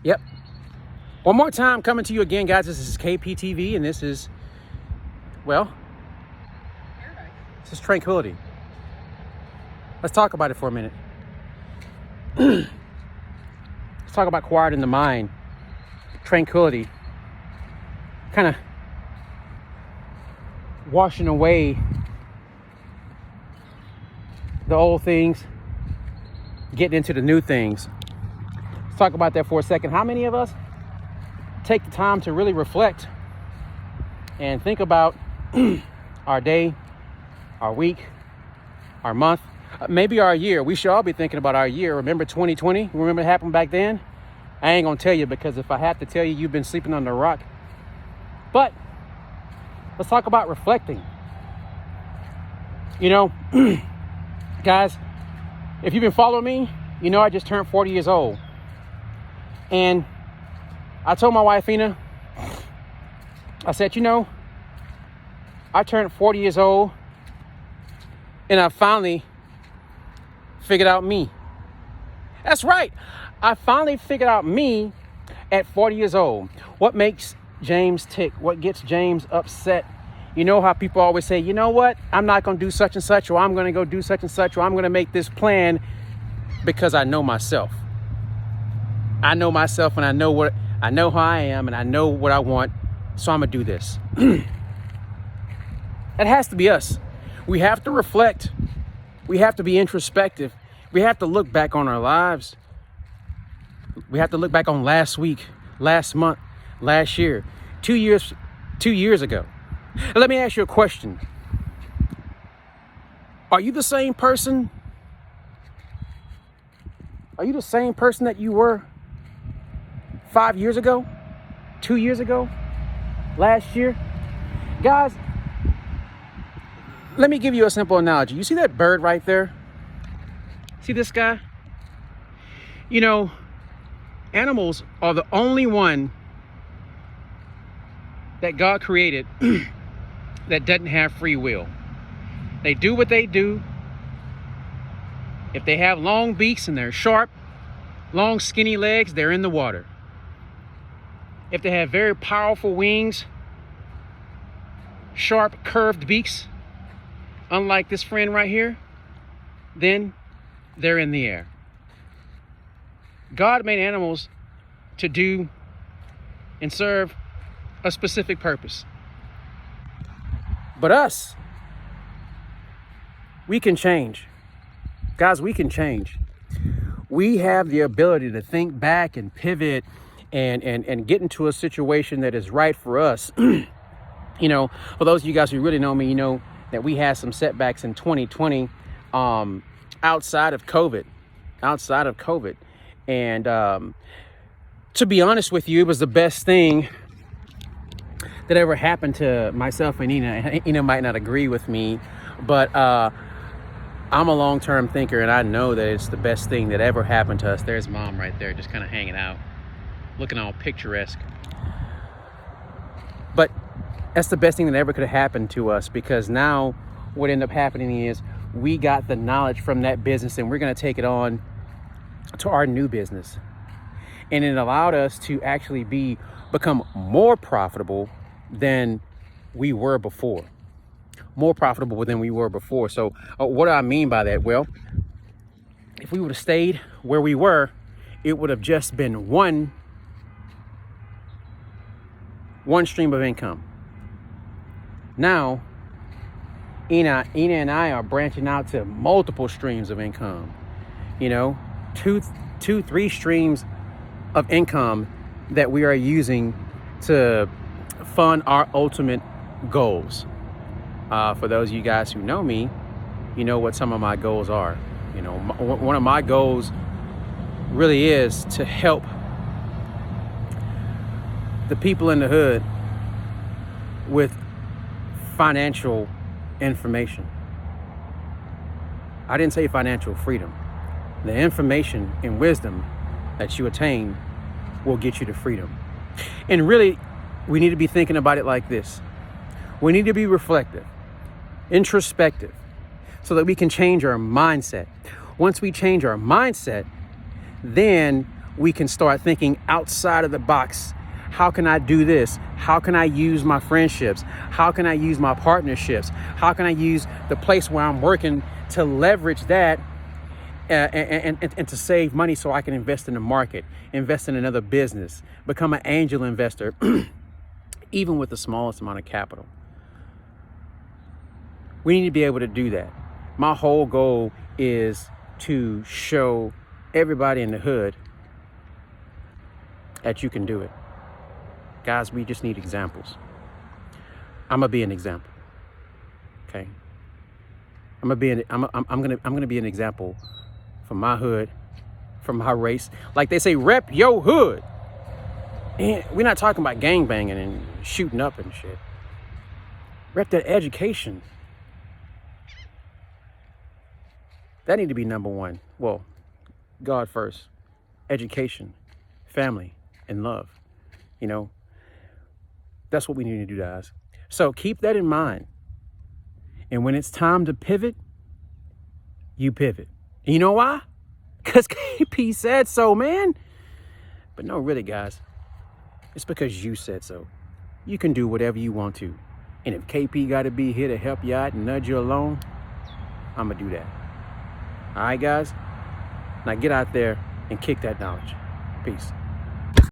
Yep. One more time coming to you again, guys. This is KPTV, and this is, well, this is tranquility. Let's talk about it for a minute. Let's talk about quieting the mind, tranquility, kind of washing away the old things, getting into the new things. Let's talk about that for a second. How many of us take the time to really reflect and think about our day, our week, our month, maybe our year? We should all be thinking about our year. Remember 2020? Remember what happened back then? I ain't gonna tell you, because if I have to tell you, you've been sleeping on the rock. But let's talk about reflecting. You know, guys, if you've been following me, you know I just turned 40 years old. And I told my wife, Ina, I said, you know, I turned 40 years old and I finally figured out me. That's right. I finally figured out me at 40 years old. What makes James tick? What gets James upset? You know how people always say, you know what? I'm not going to do such and such, or I'm going to go do such and such, or I'm going to make this plan, because I know myself. I know myself, and I know who I am, and I know what I want. So I'm going to do this. That has to be us. We have to reflect. We have to be introspective. We have to look back on our lives. We have to look back on last week, last month, last year, 2 years ago. And let me ask you a question. Are you the same person? Are you the same person that you were 5 years ago, 2 years ago, last year? Guys, let me give you a simple analogy. You see that bird right there? See this guy? You know, animals are the only one that God created that doesn't have free will. They do what they do. If they have long beaks and they're sharp, long skinny legs, they're in the water. If they have very powerful wings, sharp curved beaks, unlike this friend right here, then they're in the air. God made animals to do and serve a specific purpose. But us, we can change. Guys, we can change. We have the ability to think back and pivot and get into a situation that is right for us. You know, for those of you guys who really know me, you know that we had some setbacks in 2020 outside of COVID. And to be honest with you, it was the best thing that ever happened to myself and Ina. Ina might not agree with me, but I'm a long-term thinker, and I know that it's the best thing that ever happened to us. There's Mom right there, just kind of hanging out, looking all picturesque. But that's the best thing that ever could have happened to us, because now what ended up happening is we got the knowledge from that business, and we're going to take it on to our new business. And it allowed us to actually become more profitable than we were before. More profitable than we were before. So what do I mean by that? Well, if we would have stayed where we were, it would have just been one stream of income. Now, Ina and I are branching out to multiple streams of income. You know, two, 3 streams of income that we are using to fund our ultimate goals. For those of you guys who know me, you know what some of my goals are. You know, one of my goals really is to help the people in the hood with financial information. I didn't say financial freedom. The information and wisdom that you attain will get you to freedom. And really, we need to be thinking about it like this. We need to be reflective, introspective, so that we can change our mindset. Once we change our mindset, then we can start thinking outside of the box. How can I do this? How can I use my friendships? How can I use my partnerships? How can I use the place where I'm working to leverage that and to save money so I can invest in the market, invest in another business, become an angel investor, even with the smallest amount of capital? We need to be able to do that. My whole goal is to show everybody in the hood that you can do it. Guys, we just need examples. I'm gonna be an example. Okay. I'm gonna be an example from my hood, from my race. Like they say, rep your hood. And we're not talking about gangbanging and shooting up and shit. Rep that education. That need to be number one. Well, God first, education, family, and love. You know, that's what we need to do, guys. So keep that in mind. And when it's time to pivot, you pivot. And you know why? Because KP said so, man. But no, really, guys, it's because you said so. You can do whatever you want to. And if KP got to be here to help you out and nudge you along, I'm going to do that. All right, guys? Now get out there and kick that knowledge. Peace.